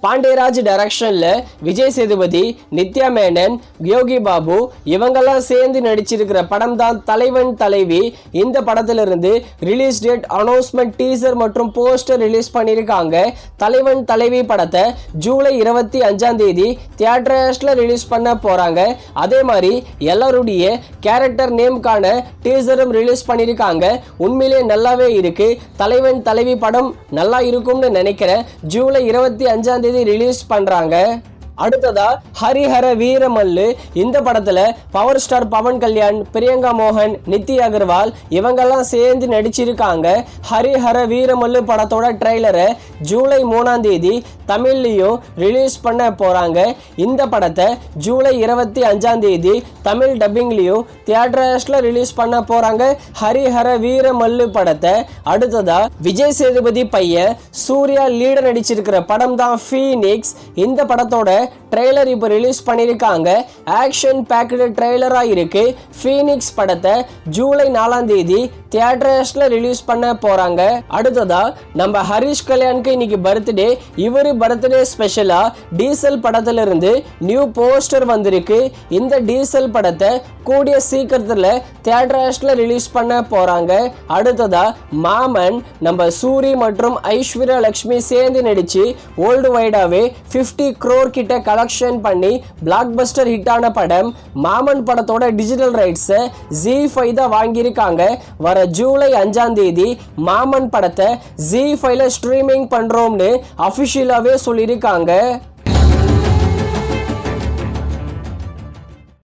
பாண்டியராஜ் டைரக்ஷன்ல விஜய் சேதுபதி, நித்யா மேனன், யோகி பாபு இவங்கெல்லாம் சேர்ந்து நடிச்சிருக்கிற படம் தான் தலைவன் தலைவி. இந்த படத்திலிருந்து ரிலீஸ் டேட் அனௌன்ஸ்மெண்ட், டீசர் மற்றும் போஸ்டர் ரிலீஸ் பண்ணியிருக்காங்க. தலைவன் தலைவி படத்தை ஜூலை 25 தியேட்டர்ஸ்ல ரிலீஸ் பண்ண போறாங்க. அதே மாதிரி எல்லாருடைய கேரக்டர் நேம்கான டீசரும் ரிலீஸ் பண்ணியிருக்காங்க. உண்மையிலே நல்லாவே இருக்கு. தலைவன் தலைவி படம் நல்லா இருக்கும்னு நினைக்கிறேன். ஜூலை 25 ரிலீஸ் பண்றாங்க. அடுத்ததா ஹரிஹர வீரமல்லு. இந்த படத்துல பவர் ஸ்டார் பவன் கல்யாண், பிரியங்கா மோகன், நித்தி அகர்வால் இவங்கெல்லாம் சேர்ந்து நடிச்சிருக்காங்க. ஹரிஹர வீரமல்லு படத்தோட ட்ரெய்லரை ஜூலை 3 தமிழ்லையும் ரிலீஸ் பண்ண போறாங்க. இந்த படத்தை ஜூலை 25 தமிழ் டப்பிங்லையும் தியேட்டர்ஸ்ல ரிலீஸ் பண்ண போறாங்க. ஹரிஹர வீரமல்லு படத்தை. அடுத்ததா விஜய் சேதுபதி பையன் சூர்யா லீட நடிச்சிருக்கிற படம் தான் ஃபீனிக்ஸ். இந்த படத்தோட ட்ரெய்லர் இப்போ ரிலீஸ் பண்ணியிருக்காங்க. ஆக்ஷன் பேக்டு ட்ரெய்லரா இருக்கு. ஃபீனிக்ஸ் படத்தை ஜூலை 4 தியேட்டர்ஸ்ல ரிலீஸ் பண்ண போறாங்க. அடுத்ததா நம்ம ஹரிஷ் கல்யாணுக்கு இன்னைக்கு பர்த்டே. இவரு பர்த்டே ஸ்பெஷலா டீசல் படத்திலிருந்து நியூ போஸ்டர் வந்திருக்கு. இந்த டீசல் படத்தை கூடிய சீக்கிரத்துல தியேட்டர்ஸ்ல ரிலீஸ் பண்ண போறாங்க. அடுத்ததா மாமன். நம்ம சூரி மற்றும் ஐஸ்வர்யா லட்சுமி சேர்ந்து நடிச்சு வேர்ல்டு வைடாவே 50 crore கிட்ட கலெக்ஷன் பண்ணி பிளாக் பஸ்டர் ஹிட் ஆன படம். மாமன் படத்தோட டிஜிட்டல் ரைட்ஸை ZEE5 தான் வாங்கியிருக்காங்க. வர ஜூலை 5 மாமன் படத்தை ZEE5ல ஸ்ட்ரீமிங் பண்றோம்னு அபிஷியலாவே சொல்லியிருக்காங்க.